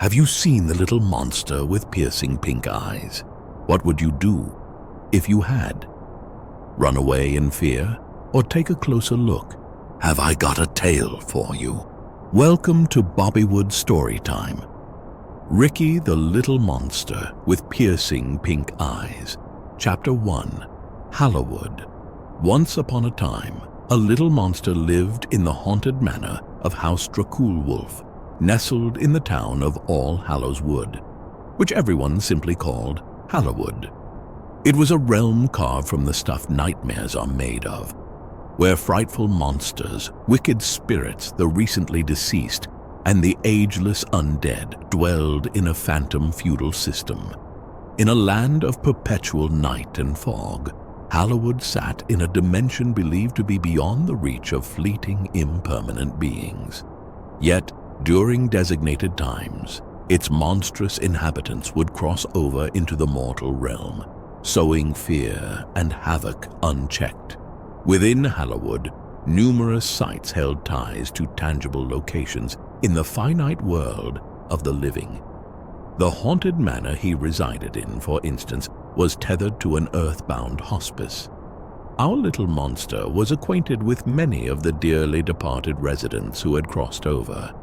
Have you seen the little monster with piercing pink eyes? What would you do if you had? Run away in fear or take a closer look? Have I got a tale for you? Welcome to Bobbywood Storytime. Ricky the Little Monster with Piercing Pink Eyes. Chapter 1. Hallowwood. Once upon a time, a little monster lived in the haunted manor of House Draculwolf, nestled in the town of All Hallows Wood, which everyone simply called Hallowwood. It was a realm carved from the stuff nightmares are made of, where frightful monsters, wicked spirits, the recently deceased, and the ageless undead dwelled in a phantom feudal system. In a land of perpetual night and fog, Hallowwood sat in a dimension believed to be beyond the reach of fleeting, impermanent beings. Yet, during designated times, its monstrous inhabitants would cross over into the mortal realm, sowing fear and havoc unchecked. Within Hallowwood, numerous sites held ties to tangible locations in the finite world of the living. The haunted manor he resided in, for instance, was tethered to an earthbound hospice. Our little monster was acquainted with many of the dearly departed residents who had crossed over.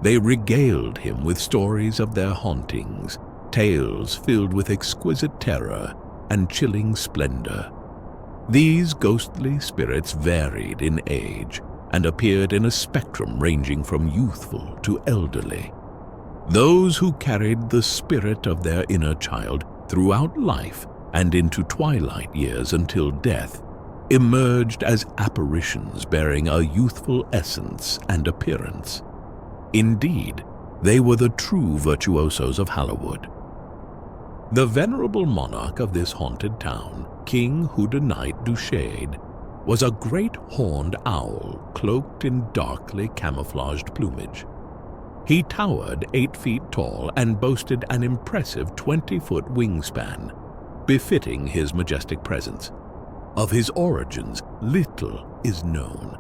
They regaled him with stories of their hauntings, tales filled with exquisite terror and chilling splendor. These ghostly spirits varied in age and appeared in a spectrum ranging from youthful to elderly. Those who carried the spirit of their inner child throughout life and into twilight years until death emerged as apparitions bearing a youthful essence and appearance. Indeed, they were the true virtuosos of Hallowwood. The venerable monarch of this haunted town, King Houdonite du Shade, was a great horned owl cloaked in darkly camouflaged plumage. He towered 8 feet tall and boasted an impressive 20-foot wingspan, befitting his majestic presence. Of his origins, little is known,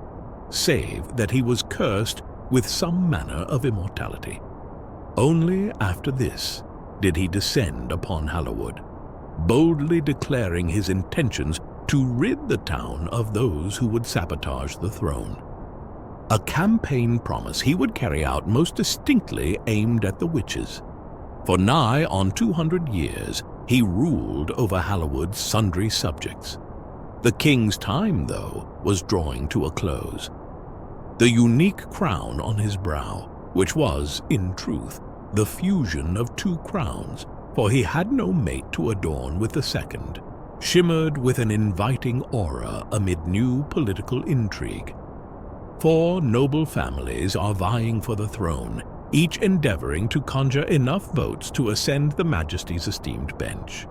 save that he was cursed with some manner of immortality. Only after this did he descend upon Hallowwood, boldly declaring his intentions to rid the town of those who would sabotage the throne. A campaign promise he would carry out most distinctly aimed at the witches. For nigh on 200 years, he ruled over Hallowwood's sundry subjects. The king's time, though, was drawing to a close. The unique crown on his brow, which was, in truth, the fusion of 2 crowns, for he had no mate to adorn with the second, shimmered with an inviting aura amid new political intrigue. 4 noble families are vying for the throne, each endeavoring to conjure enough votes to ascend the Majesty's esteemed bench.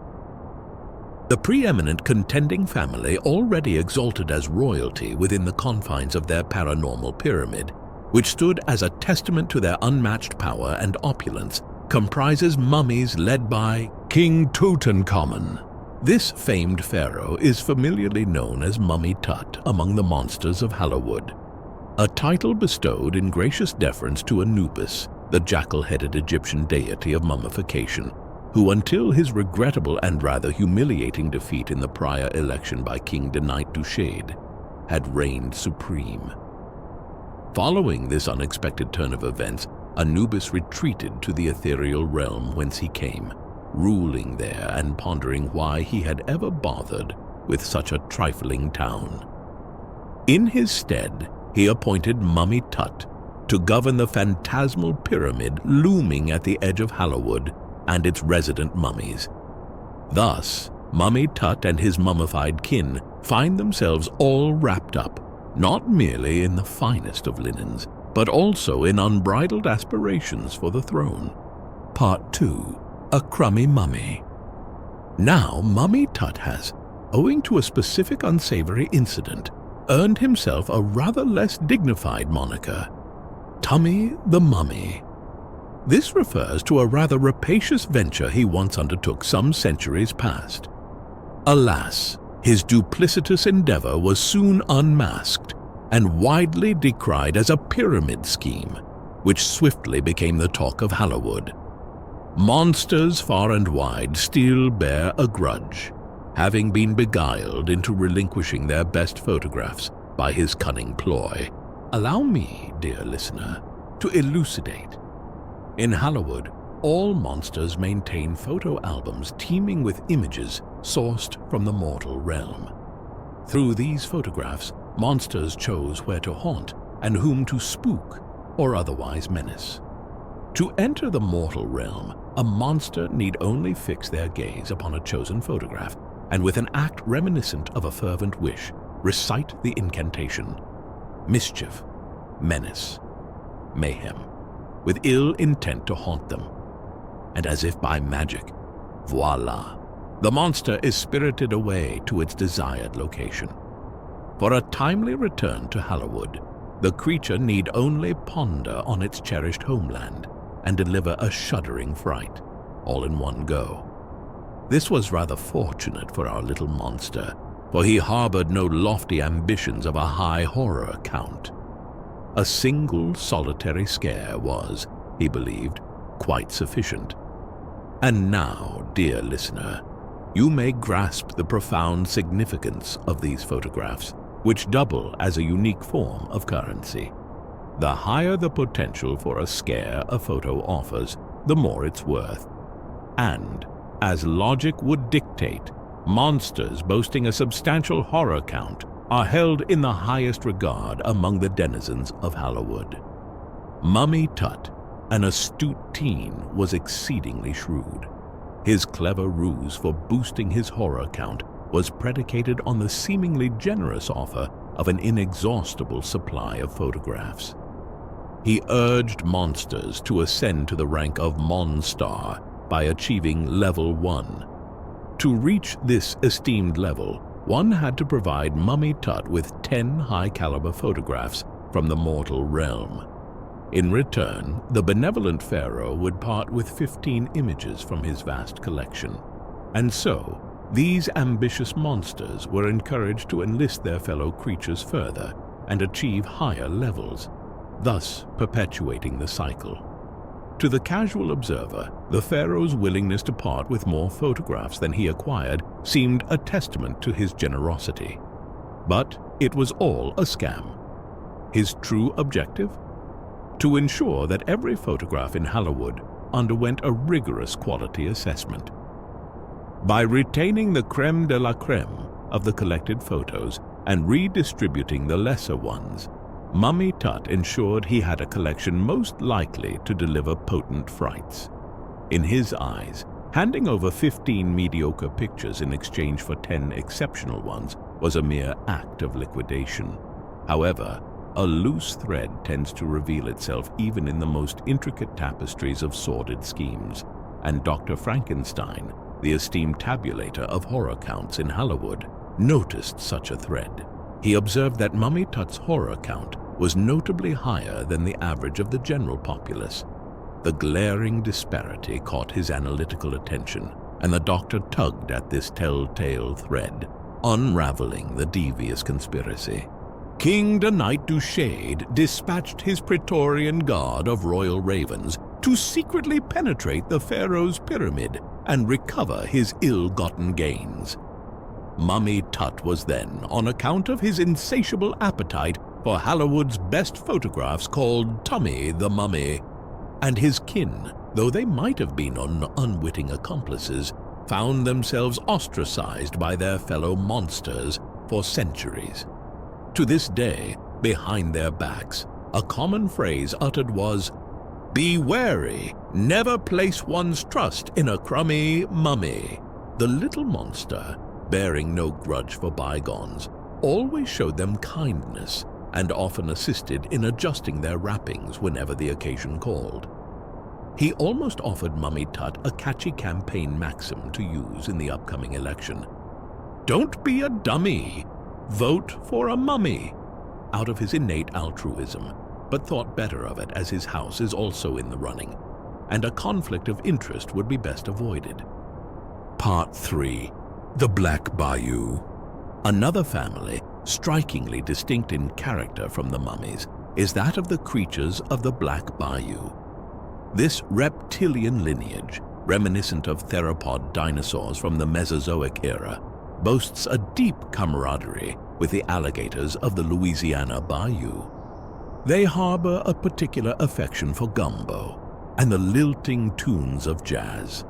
The preeminent contending family, already exalted as royalty within the confines of their paranormal pyramid, which stood as a testament to their unmatched power and opulence, comprises mummies led by King Tutankhamun. This famed pharaoh is familiarly known as Mummy Tut among the monsters of Hallowwood, a title bestowed in gracious deference to Anubis, the jackal-headed Egyptian deity of mummification, who until his regrettable and rather humiliating defeat in the prior election by King Denite du Shade, had reigned supreme. Following this unexpected turn of events, Anubis retreated to the ethereal realm whence he came, ruling there and pondering why he had ever bothered with such a trifling town. In his stead, he appointed Mummy Tut to govern the phantasmal pyramid looming at the edge of Hallowwood and its resident mummies. Thus, Mummy Tut and his mummified kin find themselves all wrapped up, not merely in the finest of linens, but also in unbridled aspirations for the throne. Part 2. A Crummy Mummy. Now, Mummy Tut has, owing to a specific unsavory incident, earned himself a rather less dignified moniker, Tummy the Mummy. This refers to a rather rapacious venture he once undertook some centuries past. Alas, his duplicitous endeavor was soon unmasked and widely decried as a pyramid scheme, which swiftly became the talk of Hallowwood, Monsters far and wide still bear a grudge, having been beguiled into relinquishing their best photographs by his cunning ploy. Allow me, dear listener, to elucidate. In Hollywood, all monsters maintain photo albums teeming with images sourced from the mortal realm. Through these photographs, monsters chose where to haunt and whom to spook or otherwise menace. To enter the mortal realm, a monster need only fix their gaze upon a chosen photograph and with an act reminiscent of a fervent wish, recite the incantation: mischief, menace, mayhem, with ill intent to haunt them. And as if by magic, voila, the monster is spirited away to its desired location. For a timely return to Hollywood, the creature need only ponder on its cherished homeland and deliver a shuddering fright, all in one go. This was rather fortunate for our little monster, for he harbored no lofty ambitions of a high horror count. A single solitary scare was, he believed, quite sufficient. And now, dear listener, you may grasp the profound significance of these photographs, which double as a unique form of currency. The higher the potential for a scare a photo offers, the more it's worth. And, as logic would dictate, monsters boasting a substantial horror count are held in the highest regard among the denizens of Hollywood. Mummy Tut, an astute teen, was exceedingly shrewd. His clever ruse for boosting his horror count was predicated on the seemingly generous offer of an inexhaustible supply of photographs. He urged monsters to ascend to the rank of Monstar by achieving level 1. To reach this esteemed level, one had to provide Mummy Tut with 10 high-caliber photographs from the mortal realm. In return, the benevolent pharaoh would part with 15 images from his vast collection. And so, these ambitious monsters were encouraged to enlist their fellow creatures further and achieve higher levels, thus perpetuating the cycle. To the casual observer, the pharaoh's willingness to part with more photographs than he acquired seemed a testament to his generosity. But it was all a scam. His true objective? To ensure that every photograph in Hollywood underwent a rigorous quality assessment. By retaining the crème de la crème of the collected photos and redistributing the lesser ones, Mummy Tut ensured he had a collection most likely to deliver potent frights. In his eyes, handing over 15 mediocre pictures in exchange for 10 exceptional ones was a mere act of liquidation. However, a loose thread tends to reveal itself even in the most intricate tapestries of sordid schemes, and Dr. Frankenstein, the esteemed tabulator of horror counts in Hollywood, noticed such a thread. He observed that Mummy Tut's horror count was notably higher than the average of the general populace. The glaring disparity caught his analytical attention, and the doctor tugged at this telltale thread, unraveling the devious conspiracy. King the Night du Shade dispatched his Praetorian Guard of royal ravens to secretly penetrate the pharaoh's pyramid and recover his ill-gotten gains. Mummy Tut was then, on account of his insatiable appetite for Hollywood's best photographs, called Tummy the Mummy, and his kin, though they might have been unwitting accomplices, found themselves ostracized by their fellow monsters for centuries. To this day, behind their backs, a common phrase uttered was, "Be wary, never place one's trust in a crummy mummy." The little monster, bearing no grudge for bygones, always showed them kindness and often assisted in adjusting their wrappings whenever the occasion called. He almost offered Mummy Tut a catchy campaign maxim to use in the upcoming election. "Don't be a dummy, vote for a mummy," out of his innate altruism, but thought better of it as his house is also in the running, and a conflict of interest would be best avoided. Part 3. The Black Bayou. Another family, strikingly distinct in character from the mummies, is that of the creatures of the Black Bayou. This reptilian lineage, reminiscent of theropod dinosaurs from the Mesozoic era, boasts a deep camaraderie with the alligators of the Louisiana bayou. They harbor a particular affection for gumbo and the lilting tunes of jazz.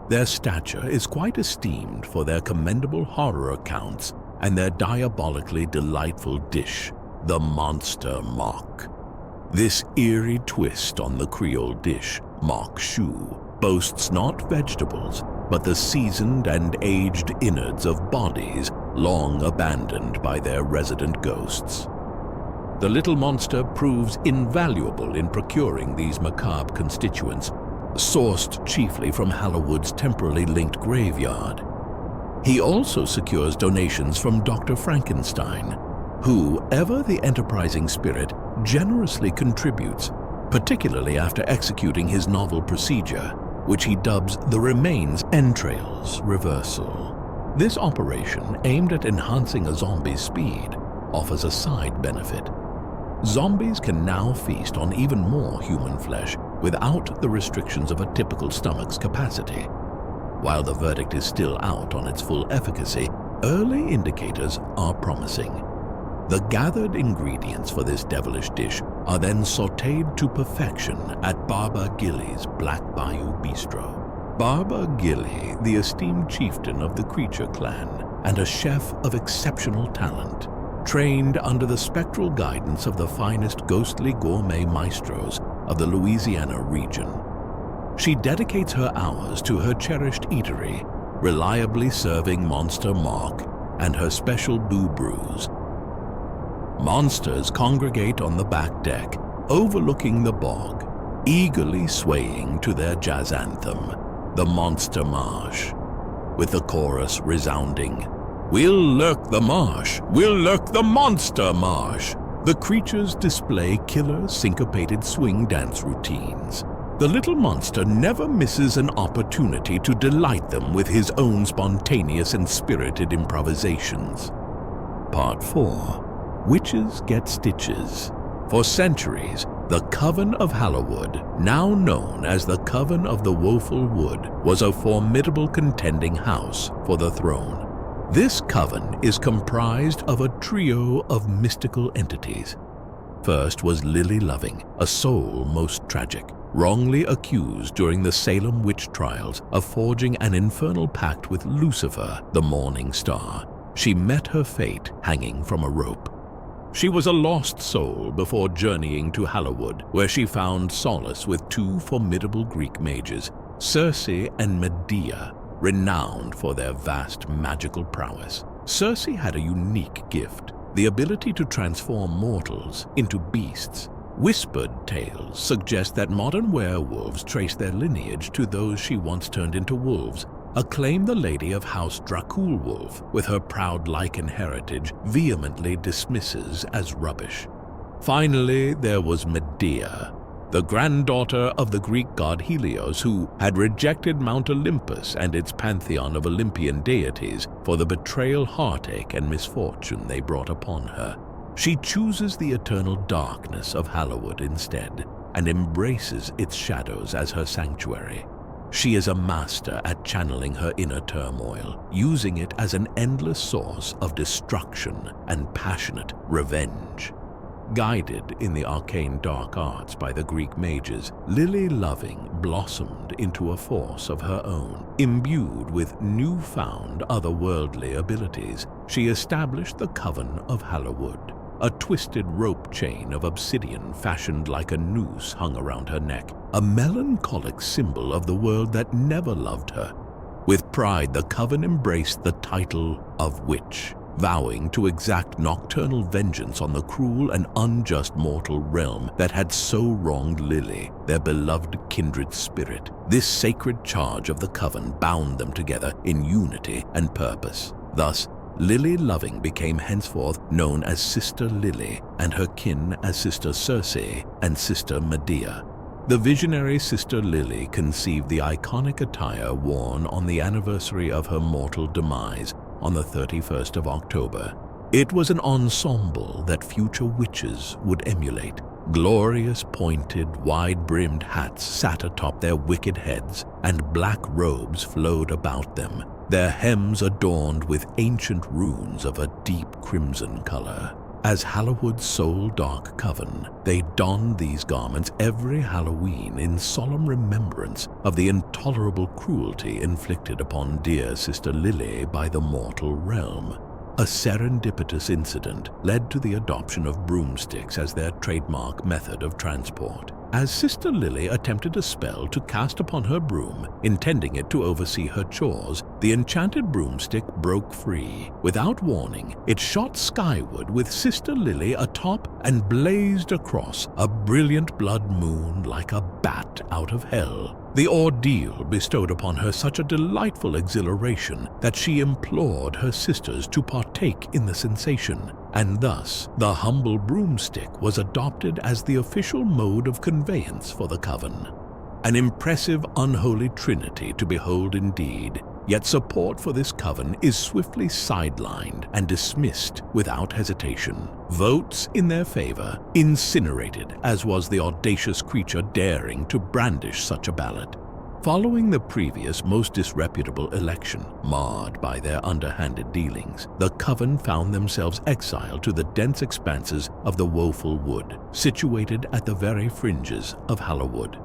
Their stature is quite esteemed for their commendable horror accounts and their diabolically delightful dish, the monster mock. This eerie twist on the Creole dish, mock choux, boasts not vegetables, but the seasoned and aged innards of bodies long abandoned by their resident ghosts. The little monster proves invaluable in procuring these macabre constituents, sourced chiefly from Hallowwood's temporally linked graveyard. He also secures donations from Dr. Frankenstein, who, ever the enterprising spirit, generously contributes, particularly after executing his novel procedure, which he dubs the remains entrails reversal. This operation, aimed at enhancing a zombie's speed, offers a side benefit. Zombies can now feast on even more human flesh without the restrictions of a typical stomach's capacity. While the verdict is still out on its full efficacy, early indicators are promising. The gathered ingredients for this devilish dish are then sautéed to perfection at Barba Gilly's Black Bayou Bistro. Barba Gilly, the esteemed chieftain of the Creature clan and a chef of exceptional talent, trained under the spectral guidance of the finest ghostly gourmet maestros of the Louisiana region. She dedicates her hours to her cherished eatery, reliably serving monster mock and her special boo brews. Monsters congregate on the back deck, overlooking the bog, eagerly swaying to their jazz anthem, the Monster Marsh, with the chorus resounding, "We'll lurk the marsh, we'll lurk the monster marsh." The creatures display killer syncopated swing dance routines. The little monster never misses an opportunity to delight them with his own spontaneous and spirited improvisations. Part 4. Witches Get Stitches. For centuries, the Coven of Hallowwood, now known as the Coven of the Woeful Wood, was a formidable contending house for the throne. This coven is comprised of a trio of mystical entities. First was Lily Loving, a soul most tragic, wrongly accused during the Salem witch trials of forging an infernal pact with Lucifer, the morning star. She met her fate hanging from a rope. She was a lost soul before journeying to Hallowwood, where she found solace with two formidable Greek mages, Circe and Medea, renowned for their vast magical prowess. Circe had a unique gift, the ability to transform mortals into beasts. Whispered tales suggest that modern werewolves trace their lineage to those she once turned into wolves, a claim the lady of House Draculwolf, with her proud lichen heritage, vehemently dismisses as rubbish. Finally, there was Medea, the granddaughter of the Greek god Helios, who had rejected Mount Olympus and its pantheon of Olympian deities for the betrayal, heartache, and misfortune they brought upon her. She chooses the eternal darkness of Hallowwood instead, and embraces its shadows as her sanctuary. She is a master at channeling her inner turmoil, using it as an endless source of destruction and passionate revenge. Guided in the arcane dark arts by the Greek mages, Lily Loving blossomed into a force of her own. Imbued with newfound otherworldly abilities, she established the Coven of Hallowwood, a twisted rope chain of obsidian fashioned like a noose hung around her neck, a melancholic symbol of the world that never loved her. With pride, the Coven embraced the title of Witch, vowing to exact nocturnal vengeance on the cruel and unjust mortal realm that had so wronged Lily, their beloved kindred spirit. This sacred charge of the Coven bound them together in unity and purpose. Thus, Lily Loving became henceforth known as Sister Lily, and her kin as Sister Circe and Sister Medea. The visionary Sister Lily conceived the iconic attire worn on the anniversary of her mortal demise on the 31st of October. It was an ensemble that future witches would emulate, Glorious pointed, wide-brimmed hats sat atop their wicked heads, and black robes flowed about them, their hems adorned with ancient runes of a deep crimson color. As Hallowwood's sole dark coven, they donned these garments every Halloween in solemn remembrance of the intolerable cruelty inflicted upon dear Sister Lily by the mortal realm. A serendipitous incident led to the adoption of broomsticks as their trademark method of transport. As Sister Lily attempted a spell to cast upon her broom, intending it to oversee her chores, the enchanted broomstick broke free. Without warning, it shot skyward with Sister Lily atop and blazed across a brilliant blood moon like a bat out of hell. The ordeal bestowed upon her such a delightful exhilaration that she implored her sisters to partake in the sensation, and thus the humble broomstick was adopted as the official mode of conveyance for the coven. An impressive unholy trinity to behold indeed, yet support for this coven is swiftly sidelined and dismissed without hesitation. Votes in their favor incinerated, as was the audacious creature daring to brandish such a ballot. Following the previous most disreputable election, marred by their underhanded dealings, the coven found themselves exiled to the dense expanses of the woeful wood, situated at the very fringes of Hallowwood.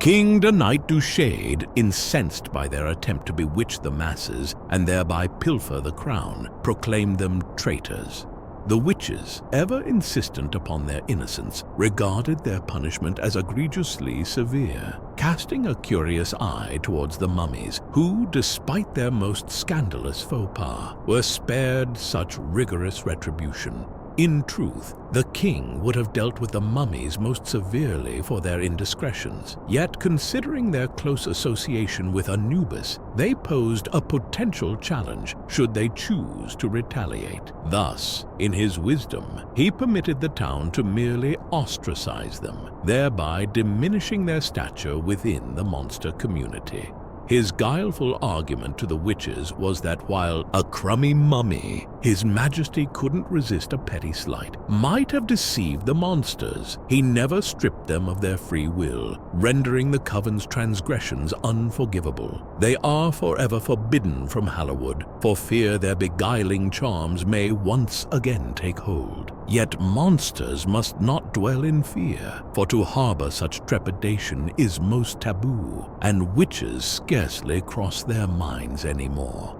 King de Knight du Shade, incensed by their attempt to bewitch the masses and thereby pilfer the crown, proclaimed them traitors. The witches, ever insistent upon their innocence, regarded their punishment as egregiously severe, casting a curious eye towards the mummies, who, despite their most scandalous faux pas, were spared such rigorous retribution. In truth, the king would have dealt with the mummies most severely for their indiscretions, yet considering their close association with Anubis, they posed a potential challenge should they choose to retaliate. Thus, in his wisdom, he permitted the town to merely ostracize them, thereby diminishing their stature within the monster community. His guileful argument to the witches was that while a crummy mummy, His Majesty couldn't resist a petty slight, might have deceived the monsters. He never stripped them of their free will, rendering the coven's transgressions unforgivable. They are forever forbidden from Hallowwood, for fear their beguiling charms may once again take hold. Yet monsters must not dwell in fear, for to harbor such trepidation is most taboo, and witches scarcely cross their minds anymore.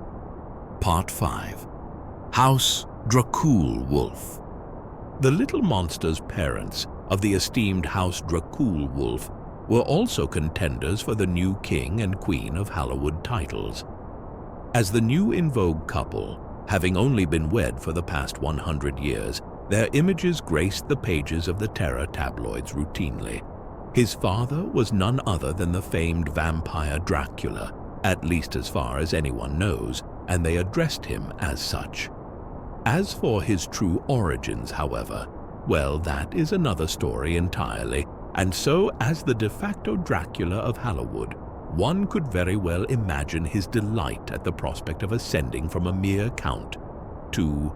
Part 5. House Dracul Wolf. The little monster's parents of the esteemed House Dracul Wolf were also contenders for the new king and queen of Hallowwood titles. As the new in vogue couple, having only been wed for the past 100 years, their images graced the pages of the terror tabloids routinely. His father was none other than the famed vampire Dracula, at least as far as anyone knows, and they addressed him as such. As for his true origins, however, well, that is another story entirely, and so as the de facto Dracula of Hallowwood, one could very well imagine his delight at the prospect of ascending from a mere count to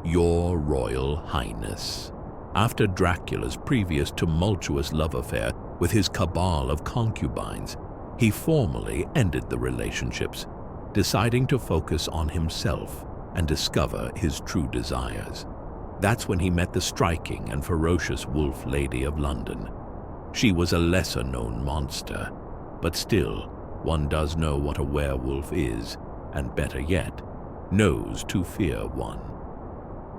Your Royal Highness. After Dracula's previous tumultuous love affair with his cabal of concubines, he formally ended the relationships, deciding to focus on himself and discover his true desires. That's when he met the striking and ferocious Wolf Lady of London. She was a lesser-known monster, but still, one does know what a werewolf is, and better yet, knows to fear one.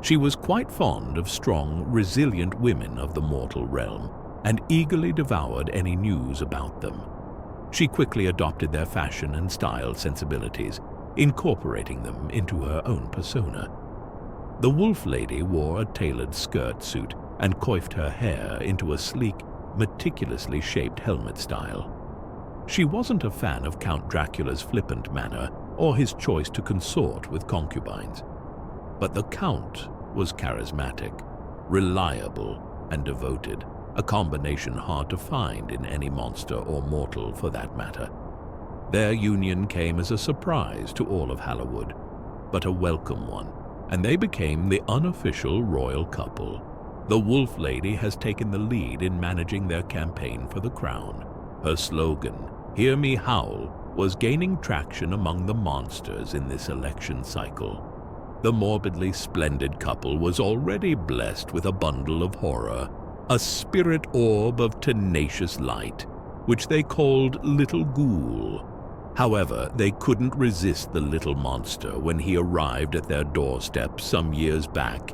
She was quite fond of strong, resilient women of the mortal realm, and eagerly devoured any news about them. She quickly adopted their fashion and style sensibilities, incorporating them into her own persona. The Wolf Lady wore a tailored skirt suit and coiffed her hair into a sleek, meticulously shaped helmet style. She wasn't a fan of Count Dracula's flippant manner or his choice to consort with concubines. But the Count was charismatic, reliable, and devoted, a combination hard to find in any monster or mortal for that matter. Their union came as a surprise to all of Hallowwood, but a welcome one, and they became the unofficial royal couple. The Wolf Lady has taken the lead in managing their campaign for the crown. Her slogan, "Hear Me Howl," was gaining traction among the monsters in this election cycle. The morbidly splendid couple was already blessed with a bundle of horror, a spirit orb of tenacious light, which they called Little Ghoul. However, they couldn't resist the little monster when he arrived at their doorstep some years back.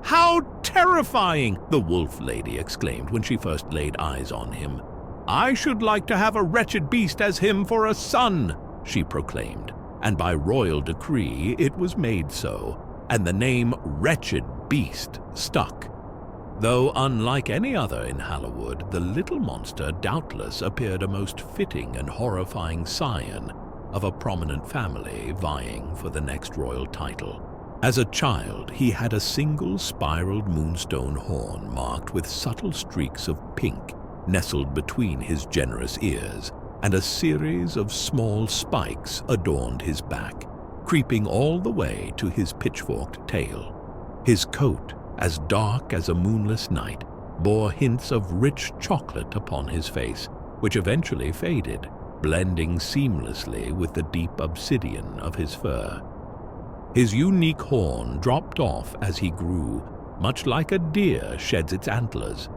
"How terrifying!" the Wolf Lady exclaimed when she first laid eyes on him. "I should like to have a wretched beast as him for a son," she proclaimed, and by royal decree it was made so, and the name Wretched Beast stuck. Though unlike any other in Hollywood, the little monster doubtless appeared a most fitting and horrifying scion of a prominent family vying for the next royal title. As a child, he had a single spiraled moonstone horn marked with subtle streaks of pink nestled between his generous ears, and a series of small spikes adorned his back, creeping all the way to his pitchforked tail. His coat, as dark as a moonless night, bore hints of rich chocolate upon his face, which eventually faded, blending seamlessly with the deep obsidian of his fur. His unique horn dropped off as he grew, much like a deer sheds its antlers.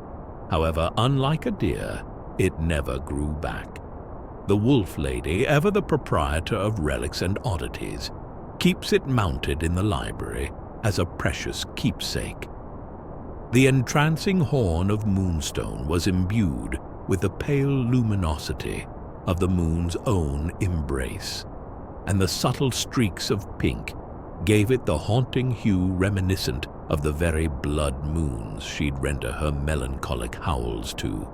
However, unlike a deer, it never grew back. The Wolf Lady, ever the proprietor of relics and oddities, keeps it mounted in the library as a precious keepsake. The entrancing horn of moonstone was imbued with the pale luminosity of the moon's own embrace, and the subtle streaks of pink gave it the haunting hue reminiscent of the very blood moons she'd render her melancholic howls to.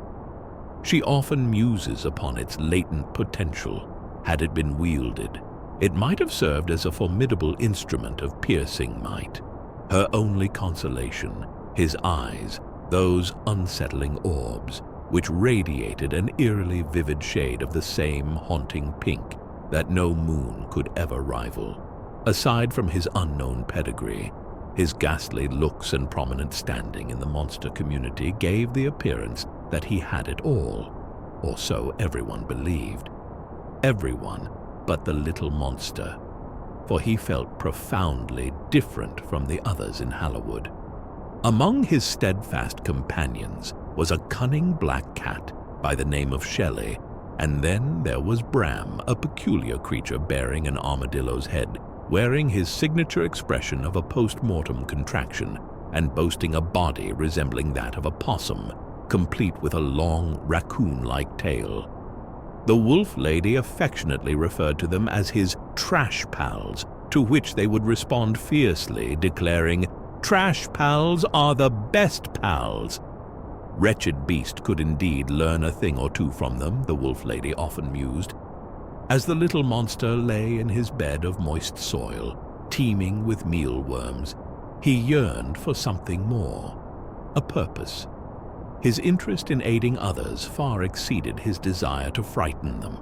She often muses upon its latent potential. Had it been wielded, it might have served as a formidable instrument of piercing might. Her only consolation, his eyes, those unsettling orbs, which radiated an eerily vivid shade of the same haunting pink that no moon could ever rival. Aside from his unknown pedigree, his ghastly looks and prominent standing in the monster community gave the appearance that he had it all, or so everyone believed. Everyone but the little monster, for he felt profoundly different from the others in Hollywood. Among his steadfast companions was a cunning black cat by the name of Shelley, and then there was Bram, a peculiar creature bearing an armadillo's head, wearing his signature expression of a post-mortem contraction and boasting a body resembling that of a possum, complete with a long raccoon-like tail. The Wolf Lady affectionately referred to them as his trash pals, to which they would respond fiercely, declaring, "Trash pals are the best pals." Wretched Beast could indeed learn a thing or two from them, the Wolf Lady often mused. As the little monster lay in his bed of moist soil, teeming with mealworms, he yearned for something more, a purpose. His interest in aiding others far exceeded his desire to frighten them.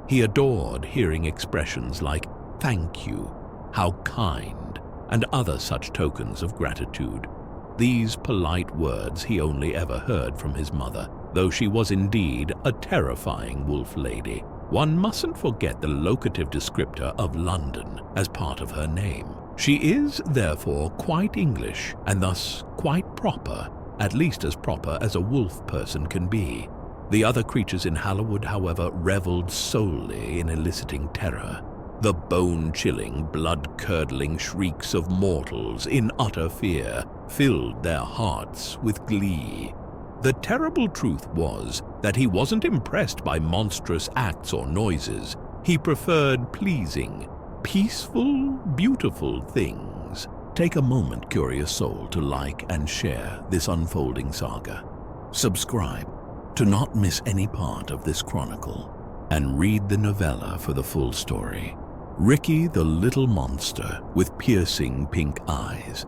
He adored hearing expressions like "thank you," "how kind," and other such tokens of gratitude. These polite words he only ever heard from his mother, though she was indeed a terrifying Wolf Lady. One mustn't forget the locative descriptor of London as part of her name. She is, therefore, quite English, and thus quite proper, at least as proper as a wolf person can be. The other creatures in Hollywood, however, reveled solely in eliciting terror. The bone-chilling, blood-curdling shrieks of mortals in utter fear filled their hearts with glee. The terrible truth was that he wasn't impressed by monstrous acts or noises. He preferred pleasing, peaceful, beautiful things. Take a moment, curious soul, to like and share this unfolding saga. Subscribe to not miss any part of this chronicle, and read the novella for the full story. Ricky the Little Monster with Piercing Pink Eyes